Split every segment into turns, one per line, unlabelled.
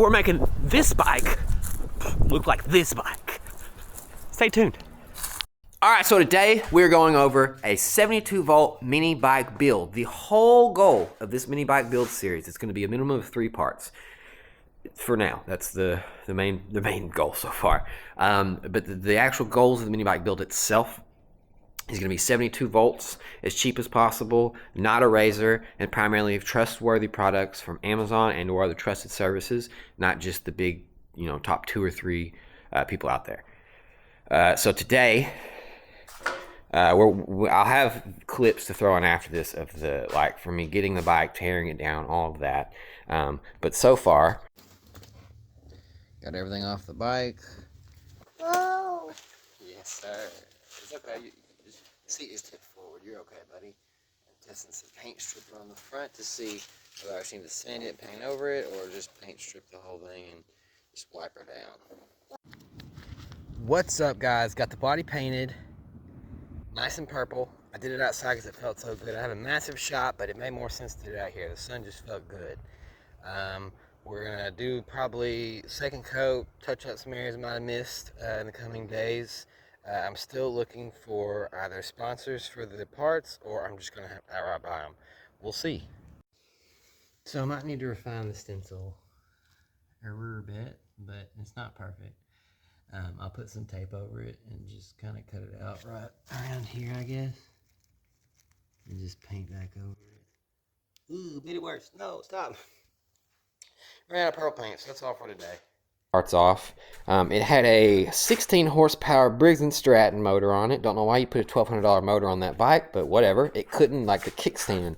we're making this bike look like this bike. Stay tuned. All right, so today we're going over a 72 volt mini bike build. The whole goal of this mini bike build series is going to be a minimum of 3 parts. For now, that's the main goal so far. But the actual goals of the mini bike build itself is going to be 72 volts, as cheap as possible, not a Razor, and primarily trustworthy products from Amazon and or other trusted services, not just the big, top 2 or 3 people out there. So today, I'll have clips to throw in after this of the, for me getting the bike, tearing it down, all of that. But so far, got everything off the bike.
Whoa!
Yes, sir. It's okay. Seat is tipped forward. You're okay, buddy. I'm testing some paint stripper on the front to see whether I actually need to sand it, paint over it, or just paint strip the whole thing and just wipe her down. What's up, guys? Got the body painted, nice and purple. I did it outside because it felt so good. I have a massive shop, but it made more sense to do it out here. The sun just felt good. We're gonna do probably second coat, touch up some areas I might have missed in the coming days. I'm still looking for either sponsors for the parts, or I'm just going to outright buy them. We'll see. So I might need to refine the stencil a rear bit, but it's not perfect. I'll put some tape over it and just kind of cut it out right around here, I guess. And just paint back over it. Ooh, made it worse. No, stop. Ran out of pearl paint, so that's all for today. Parts off. It had a 16 horsepower Briggs & Stratton motor on it. Don't know why you put a $1,200 motor on that bike, but whatever. It couldn't, the kickstand.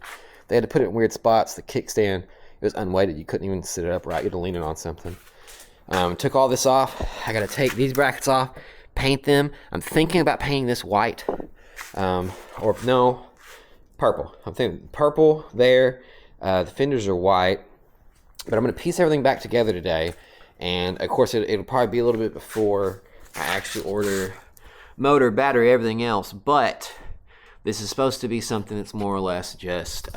They had to put it in weird spots. The kickstand, it was unweighted. You couldn't even sit it upright. You had to lean it on something. Took all this off. I got to take these brackets off, paint them. I'm thinking about painting this white. Or no, purple. I'm thinking purple there. The fenders are white. But I'm going to piece everything back together today. And of course, it'll probably be a little bit before I actually order motor, battery, everything else. But this is supposed to be something that's more or less just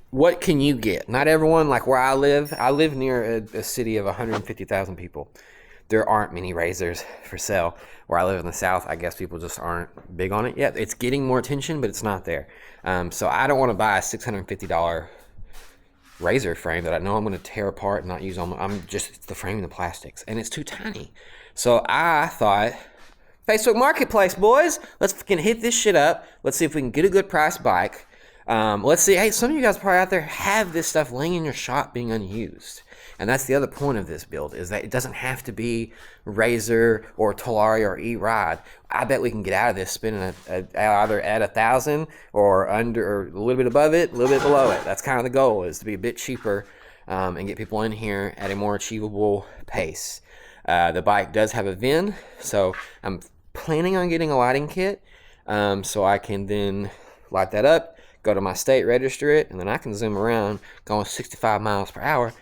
what can you get? Not everyone, like where I live near a city of 150,000 people. There aren't many Razors for sale. Where I live in the South, I guess people just aren't big on it yet. It's getting more attention, but it's not there. So I don't want to buy a $650 Razor frame that I know I'm going to tear apart and not use on. It's the frame and the plastics, and it's too tiny. So I thought, Facebook Marketplace, boys, let's fucking hit this shit up. Let's see if we can get a good price bike. Let's see. Hey, some of you guys probably out there have this stuff laying in your shop being unused. And that's the other point of this build, is that it doesn't have to be Razor or Talaria or E-Ride. I bet we can get out of this spending either at 1,000 or under, or a little bit above it, a little bit below it. That's kind of the goal, is to be a bit cheaper and get people in here at a more achievable pace. The bike does have a VIN, so I'm planning on getting a lighting kit so I can then light that up, go to my state, register it, and then I can zoom around going 65 miles per hour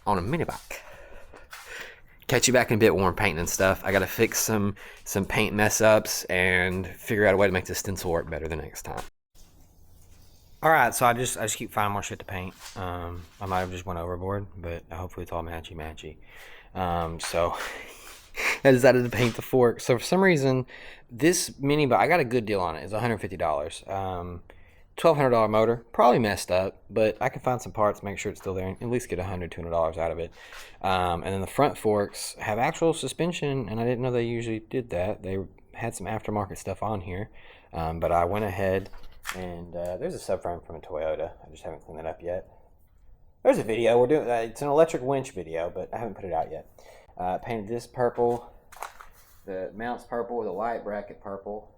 on a mini bike. Catch you back in a bit when we're painting and stuff. I gotta fix some paint mess ups and figure out a way to make the stencil work better the next time. Alright, so I just keep finding more shit to paint. I might have just went overboard, but hopefully it's all matchy. So I decided to paint the fork. So for some reason, this mini bike, I got a good deal on it. It's $150. $1,200 motor, probably messed up, but I can find some parts, make sure it's still there, and at least get $100, $200 out of it. And then the front forks have actual suspension, and I didn't know they usually did that. They had some aftermarket stuff on here, but I went ahead and there's a subframe from a Toyota. I just haven't cleaned that up yet. There's a video we're doing. It's an electric winch video, but I haven't put it out yet. Painted this purple, the mounts purple, the light bracket purple.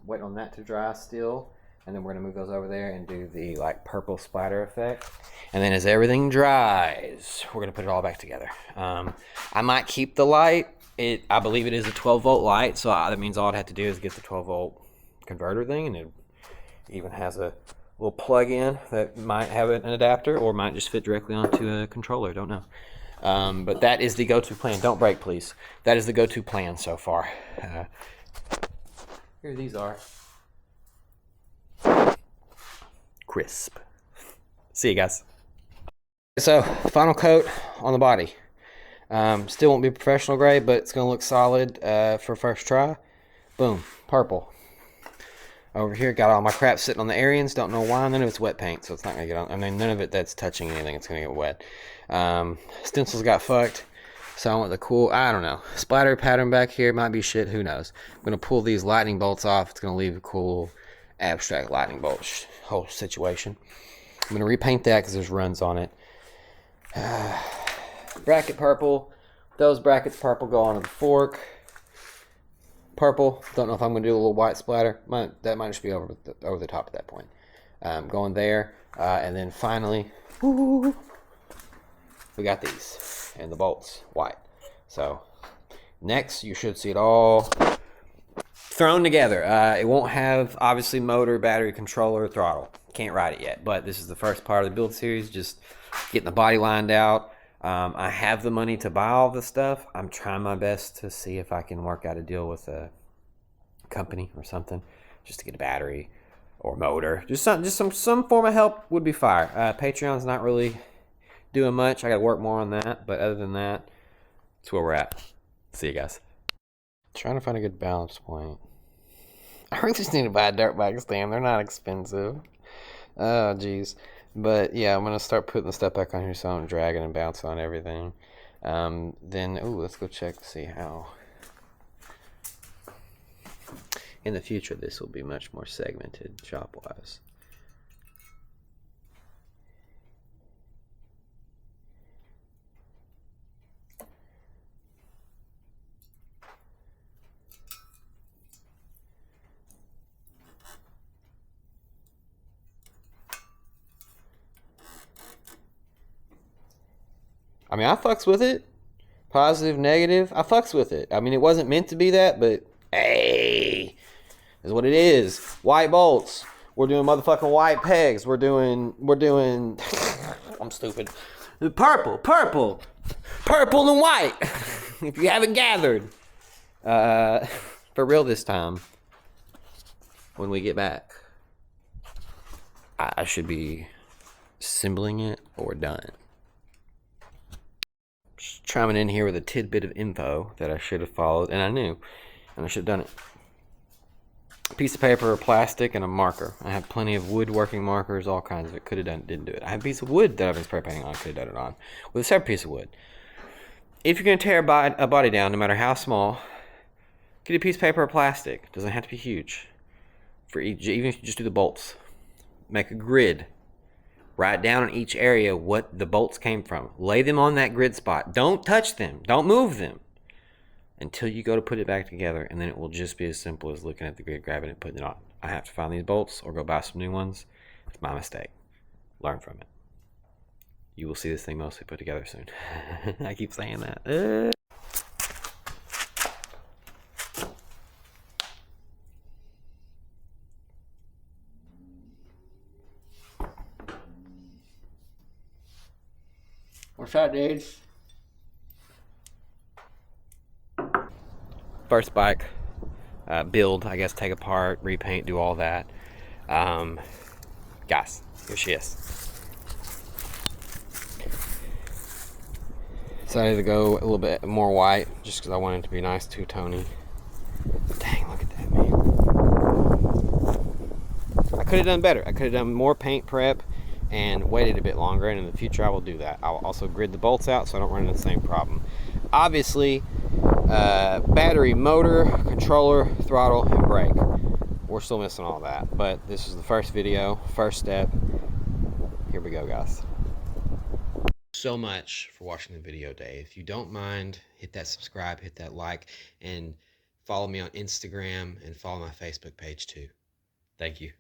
Waiting on that to dry still. And then we're gonna move those over there and do the purple splatter effect. And then as everything dries, we're gonna put it all back together. I might keep the light. I believe it is a 12 volt light, so that means all I'd have to do is get the 12 volt converter thing, and it even has a little plug-in that might have an adapter or might just fit directly onto a controller, don't know. But that is the go-to plan. Don't break, please. That is the go-to plan so far. Here these are. Crisp. See you guys. So, final coat on the body. Still won't be professional grade, but it's going to look solid for first try. Boom, purple. Over here, got all my crap sitting on the Arians. Don't know why. None of it's wet paint, so it's not going to get on. I mean, none of it that's touching anything. It's going to get wet. Stencils got fucked. So I want the cool, I don't know, splatter pattern back here. Might be shit. Who knows? I'm going to pull these lightning bolts off. It's going to leave a cool abstract lightning bolt whole situation. I'm going to repaint that because there's runs on it. Bracket purple. Those brackets purple go onto the fork. Purple. Don't know if I'm going to do a little white splatter. That might just be over the top at that point. Going there. And then finally, we got these. And the bolts, white. So, next you should see it all thrown together. It won't have, obviously, motor, battery, controller, throttle. Can't ride it yet. But this is the first part of the build series. Just getting the body lined out. I have the money to buy all this stuff. I'm trying my best to see if I can work out a deal with a company or something, just to get a battery or motor. Just some form of help would be fire. Patreon's not really doing much. I got to work more on that. But other than that, that's where we're at. See you guys. Trying to find a good balance point. I really just need to buy a dirt bike stand. They're not expensive. Oh, jeez. But yeah, I'm going to start putting the stuff back on here so I don't drag it and bounce on everything. Then, let's go check to see how. In the future, this will be much more segmented shop-wise. I mean, I fucks with it. Positive, negative, I fucks with it. I mean, it wasn't meant to be that, but hey, is what it is. White bolts. We're doing motherfucking white pegs. We're doing I'm stupid. Purple and white. If you haven't gathered. For real this time. When we get back, I should be assembling it or done. Just chiming in here with a tidbit of info that I should have followed, and I knew, and I should have done it. A piece of paper or plastic and a marker. I have plenty of woodworking markers, all kinds of it. Could have done, didn't do it. I have a piece of wood that I've been spray painting on. Could have done it on with a separate piece of wood. If you're going to tear a body down, no matter how small, get a piece of paper or plastic. Doesn't have to be huge. For each, even if you just do the bolts, make a grid. Write down in each area what the bolts came from. Lay them on that grid spot. Don't touch them. Don't move them until you go to put it back together, and then it will just be as simple as looking at the grid, grabbing it, and putting it on. I have to find these bolts or go buy some new ones. It's my mistake. Learn from it. You will see this thing mostly put together soon. I keep saying that. What's up, dudes? First bike build, I guess, take apart, repaint, do all that. Guys, here she is. Decided to go a little bit more white just because I wanted it to be nice, two-tony. Dang, look at that, man. I could have done better. I could have done more paint prep and waited a bit longer, and in the future I will do that. I'll also grid the bolts out so I don't run into the same problem. Obviously, battery, motor, controller, throttle, and brake. We're still missing all that, but this is the first video, first step. Here we go, guys. So much for watching the video today. If you don't mind, hit that subscribe, hit that like, and follow me on Instagram and follow my Facebook page too. Thank you.